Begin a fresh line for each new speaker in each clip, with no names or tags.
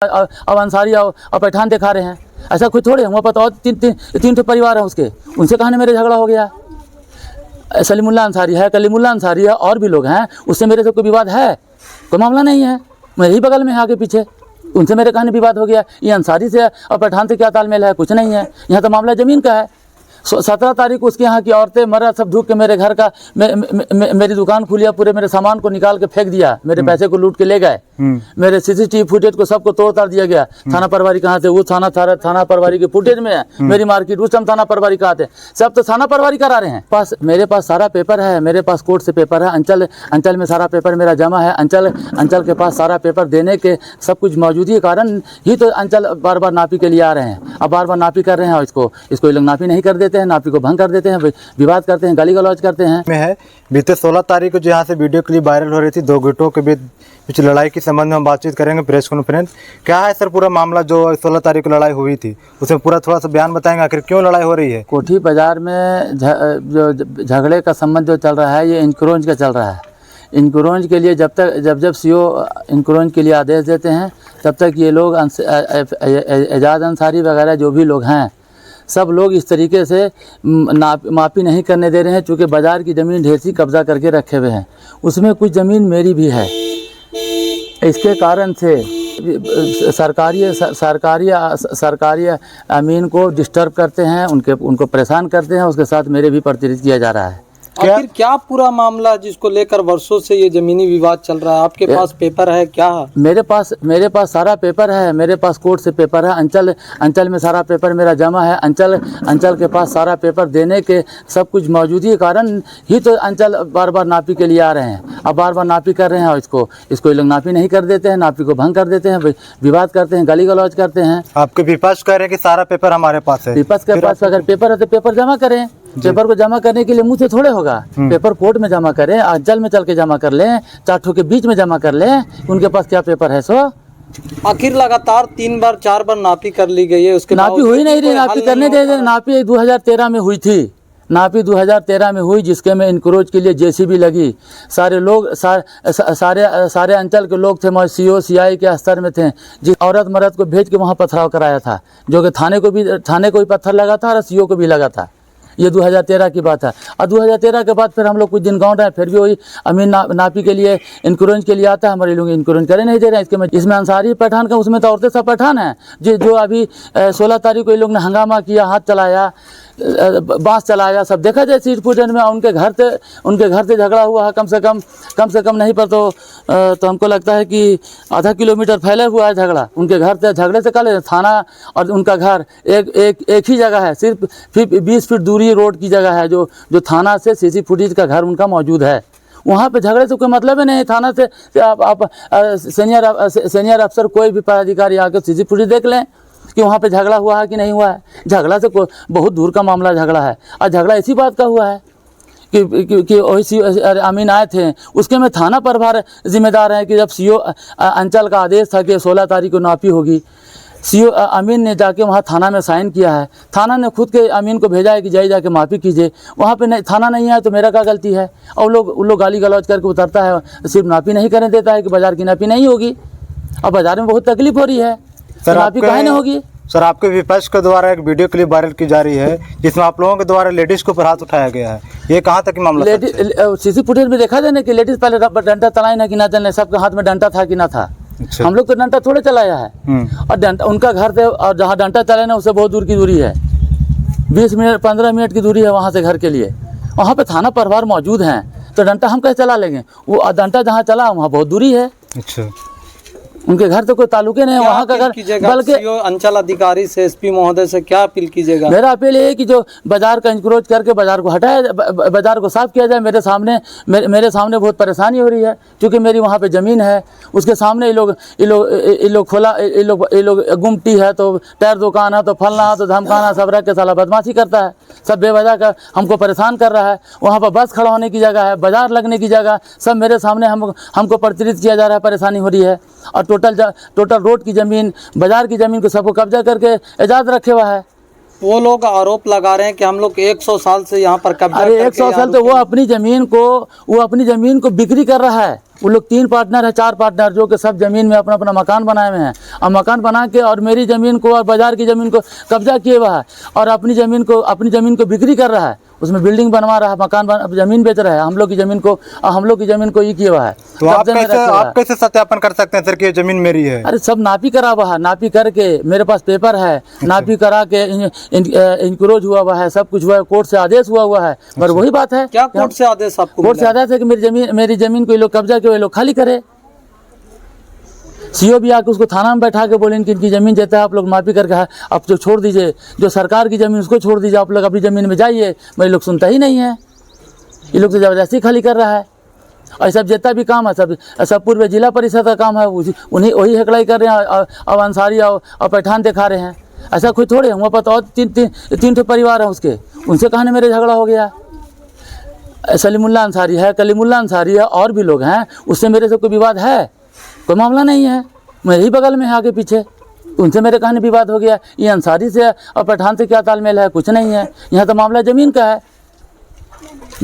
अब अंसारी और पठान दिखा रहे हैं, ऐसा कुछ थोड़े। वहाँ पर तो और तीन ठो परिवार हैं उसके, उनसे कहाँ मेरे झगड़ा हो गया। सलीमुल्लाह अंसारी है, कलीमुल्लाह अंसारी है, और भी लोग हैं, उससे मेरे से कोई विवाद है? कोई मामला नहीं है। मेरे ही बगल में है आगे पीछे, उनसे मेरे कहानी विवाद हो गया। ये अंसारी से और पठान से क्या तालमेल है? कुछ नहीं है। यहाँ तो मामला ज़मीन का है। 17 तारीख को उसके यहाँ की औरतें मर्द सब ढूक के मेरे घर का मेरी दुकान खुलिया, पूरे मेरे सामान को निकाल के फेंक दिया, मेरे पैसे को लूट के ले गए, मेरे CCTV फुटेज को सबको तोड़ ताड़ दिया गया। थाना परवारी कहाँ थे? वो थाना परवारी के फुटेज में है। मेरी मार्केट उस टाइम थाना परवारी कहाँ थे? सब तो थाना परवारी करा रहे हैं। मेरे पास सारा पेपर है, मेरे पास कोर्ट से पेपर है, अंचल में सारा पेपर मेरा जमा है। अंचल के पास सारा पेपर देने के सब कुछ मौजूदगी के कारण ही तो अंचल बार बार नापी के लिए आ रहे हैं। अब बार बार नापी कर रहे हैं और इसको ये लोग नापी नहीं कर देते हैं, नापी को भंग कर देते हैं, विवाद करते हैं, गाली गलौज करते हैं।
में है बीते 16 तारीख को जहाँ से वीडियो क्लिप वायरल हो रही थी, दो गुटों के बीच कुछ लड़ाई के संबंध में हम बातचीत करेंगे, प्रेस कॉन्फ्रेंस। क्या है सर पूरा मामला जो 16 तारीख को लड़ाई हुई थी, उसमें पूरा थोड़ा सा बयान बताएंगे, आखिर क्यों लड़ाई हो रही है?
कोठी बाजार में जो झगड़े का संबंध जो चल रहा है, ये इंक्रोज का चल रहा है। इंक्रोज के लिए जब CO इंक्रोज के लिए आदेश देते हैं, तब तक ये लोग एजाज अंसारी वगैरह जो भी लोग हैं, सब लोग इस तरीके से मापी नहीं करने दे रहे हैं। चूँकि बाज़ार की ज़मीन ढेर सी कब्जा करके रखे हुए हैं, उसमें कुछ ज़मीन मेरी भी है। इसके कारण से सरकारी अमीन को डिस्टर्ब करते हैं, उनको परेशान करते हैं, उसके साथ मेरे भी प्रतिनिधित्व किया जा रहा है।
आखिर क्या पूरा मामला जिसको लेकर वर्षों से ये जमीनी विवाद चल रहा है? आपके पास पेपर है क्या?
मेरे पास सारा पेपर है, मेरे पास कोर्ट से पेपर है, अंचल में सारा पेपर मेरा जमा है। अंचल के पास सारा पेपर देने के सब कुछ मौजूदगी के कारण ही तो अंचल बार बार नापी के लिए आ रहे हैं। अब बार बार नापी कर रहे हैं और इसको ये लोग नापी नहीं कर देते हैं, नापी को भंग कर देते हैं, विवाद करते हैं, गाली गलौज करते हैं।
आपके विपक्ष कह रहे हैं कि सारा पेपर हमारे पास है।
विपक्ष के पास अगर पेपर है तो पेपर जमा करें। पेपर को जमा करने के लिए मुँह से थोड़े होगा। पेपर कोर्ट में जमा करें, अंचल में चल के जमा कर लें, 4 ठो के बीच में जमा कर लें। उनके पास क्या पेपर है?
आखिर लगातार 3 बार 4 बार नापी कर ली गई है, उसके
नापी हुई नहीं रही। नापी करने दे। नापी 2013 में हुई थी, नापी 2013 में हुई, जिसके में इंक्रोज के लिए JCB लगी। सारे लोग सारे अंचल के लोग थे, CO CI के स्तर में थे, जिस औरत मर्द को भेज के वहाँ पथराव कराया था, जो कि थाने को भी पत्थर लगा था और CO को भी लगा था। ये 2013 की बात है। और 2013 के बाद फिर हम लोग कुछ दिन गाँव रहे, फिर भी वही अमीन नापी के लिए इंक्रोज के लिए आता है, हमारे लोग इंक्रोज करे नहीं दे रहे हैं। इसमें अंसारी पठान का, उसमें तो औरतें सब पठान हैं। जो अभी 16 तारीख को ये लोग ने हंगामा किया, हाथ चलाया, बांस चलाया, सब देखा जाए सीट फुटेज में। उनके घर से झगड़ा हुआ है, कम से कम नहीं पर तो हमको लगता है कि आधा किलोमीटर फैला हुआ है झगड़ा। उनके घर से झगड़े से कल थाना और उनका घर एक ही जगह है, सिर्फ 20 फीट दूरी रोड की जगह है, जो थाना से CC फुटेज का घर उनका मौजूद है। वहाँ पे झगड़े से कोई मतलब ही नहीं। थाना से आप सीनियर अफसर कोई भी पदाधिकारी आकर CC फुटेज देख लें कि वहाँ पे झगड़ा हुआ है कि नहीं हुआ है। झगड़ा से बहुत दूर का मामला झगड़ा है। और झगड़ा इसी बात का हुआ है कि वही अमीन आए थे, उसके में थाना प्रभार जिम्मेदार है कि जब CO अंचल का आदेश था कि 16 तारीख को नापी होगी, CO अमीन ने जाके वहाँ थाना में साइन किया है। थाना ने खुद के अमीन को भेजा है कि जाके माफ़ी कीजिए। वहाँ पे नहीं, थाना नहीं आया तो मेरा क्या गलती है? और उन लोग गाली गलौज करके उतरता है, सिर्फ नापी नहीं करने देता है कि बाज़ार की नापी नहीं होगी। अब बाज़ार में बहुत तकलीफ हो रही है,
सर
नापी काहे नहीं होगी?
सर, आपके विपक्ष के द्वारा एक वीडियो क्लिप वायरल की जा रही है, जिसमें आप लोगों के द्वारा लेडीज के ऊपर हाथ उठाया गया है। ये कहाँ तक मामला?
CC फुटेज में देखा जाए ना कि लेडीज पहले डंडा चलाए ना कि ना चलने, सबके हाथ में डंडा था कि ना था। अच्छा। हम लोग तो डंडा थोड़े चलाया है। और डंडा उनका घर से और जहाँ डंडा चलाए ना उससे बहुत दूर की दूरी है, 20 मिनट 15 मिनट की दूरी है वहाँ से घर के लिए। वहाँ पे थाना प्रभार मौजूद हैं, तो डंडा हम कैसे चला लेंगे? वो डंडा जहाँ चला वहाँ बहुत दूरी है। अच्छा, उनके घर तो कोई ताल्लुके नहीं है वहाँ का घर। बल्कि
अंचल अधिकारी से SP महोदय से क्या अपील कीजिएगा?
मेरा अपील है कि जो बाजार का इंक्रोज करके बाजार को हटाया, बाजार को साफ किया जाए। मेरे सामने बहुत परेशानी हो रही है, क्योंकि मेरी वहाँ पे ज़मीन है। उसके सामने ये लोग गुमटी है तो टायर दुकान है तो फलना है तो धमकाना, सब रख के साला बदमाशी करता है, सब बेवजह का हमको परेशान कर रहा है। वहाँ पर बस खड़ा होने की जगह है, बाजार लगने की जगह, सब मेरे सामने हमको प्रतिनिधित्व किया जा रहा है, परेशानी हो रही है। और टोटल रोड की ज़मीन, बाजार की ज़मीन को सबको कब्जा करके एजाज रखे हुआ है।
वो लोग आरोप लगा रहे हैं कि हम लोग 100 साल से यहाँ पर कब्जा।
अरे 100 साल तो वो अपनी ज़मीन को बिक्री कर रहा है। वो लोग 3 पार्टनर है 4 पार्टनर जो कि सब ज़मीन में अपना अपना मकान बनाए हुए हैं और मकान बना के और मेरी ज़मीन को और बाज़ार की ज़मीन को कब्जा किए हुआ है और अपनी ज़मीन को बिक्री कर रहा है, उसमें बिल्डिंग बनवा रहा है, ज़मीन बेच रहा है, हम लोग की ज़मीन को ये किया हुआ है।
तो आप कैसे सत्यापन कर सकते हैं सर कि ये ज़मीन मेरी है?
अरे सब नापी करा हुआ है, नापी करके मेरे पास पेपर है, नापी करा के इंक्रोज हुआ हुआ है, सब कुछ हुआ है, कोर्ट से आदेश हुआ है। पर वही बात है,
क्या कोर्ट से आदेश आपको
कोर्ट से
मिला?
आदेश है कि मेरी ज़मीन को ये लोग कब्जा के ये लोग खाली करे। सीओ भी आके उसको थाना में बैठा के बोले कि इनकी ज़मीन देता है, आप लोग माफी करके आप जो छोड़ दीजिए, जो सरकार की ज़मीन उसको छोड़ दीजिए, आप लोग अपनी ज़मीन में जाइए। मेरे लोग सुनता ही नहीं है, ये लोग तो ज़बरदस्ती खाली कर रहा है। और सब जितना भी काम है सब पूर्व जिला परिषद का काम है, उन्हीं वही हेकड़ाई कर रहे हैं और अंसारी और पैठान दिखा रहे हैं। ऐसा कोई थोड़े, वहाँ पर तो और तीन ठो परिवार हैं उसके, उनसे कहानी मेरे झगड़ा हो गया। सलीमुल्ला अंसारी है, कलीमुल्ला अंसारी है, और भी लोग हैं, उससे मेरे से कोई विवाद है? कोई मामला नहीं है, मेरे ही बगल में है आगे पीछे, उनसे मेरे कहानी विवाद हो गया। ये अंसारी से और पठान से क्या तालमेल है? कुछ नहीं है। यहाँ तो मामला ज़मीन का है,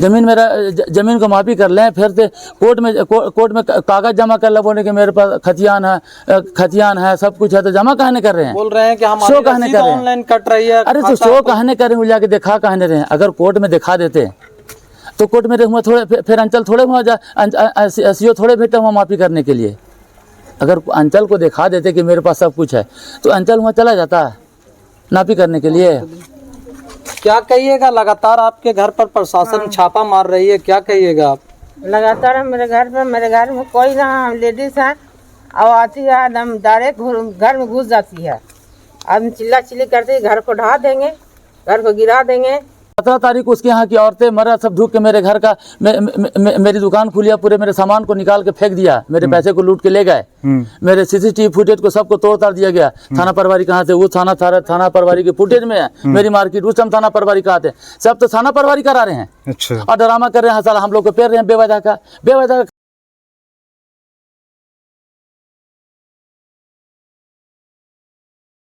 ज़मीन को माफी कर लें, फिर से कोर्ट में कागज़ जमा कर लो, बोले कि मेरे पास खतियान है सब कुछ है, तो जमा कहने कर रहे हैं,
बोल रहे हैं कि
शो कहने
हमारी
कर रहे हैं,
ऑनलाइन कट रही है।
अरे तो शो कहने कर रहे हैं, जाके दिखा कहने रहे हैं। अगर कोर्ट में दिखा देते तो कोर्ट में रहूँगा थोड़े, फिर अंचल थोड़े वहाँ सीओ थोड़े भेटे वहाँ माफ़ी करने के लिए। अगर अंचल को दिखा देते कि मेरे पास सब कुछ है तो अंचल वहाँ चला जाता नापी करने के लिए।
क्या कहिएगा, लगातार आपके घर पर प्रशासन छापा मार रही है, क्या कहिएगा आप?
लगातार मेरे घर में कोई ना, हम लेडीज हैं और आती है एकदम डायरेक्ट घर में घुस जाती है, आदमी चिल्ला चिल्ली करते ही घर को ढा देंगे, घर को गिरा देंगे।
17 तारीख को उसके यहाँ की औरतें मर्द सब ढूक के मेरे घर का मेरी दुकान खुलिया, पूरे मेरे सामान को निकाल के फेंक दिया, मेरे पैसे को लूट के ले गए, मेरे सीसीटीवी फुटेज को सबको तोड़ ताड़ दिया गया। थाना प्रभारी कहाँ थे? वो थाना प्रभारी के फुटेज में है मेरी मार्केट, उस टाइम थाना प्रभारी कहाँ थे? सब तो थाना प्रभारी करा रहे हैं।
अच्छा।
और ड्रामा कर रहे हैं, साला हम लोग को पेर रहे हैं बेवजह का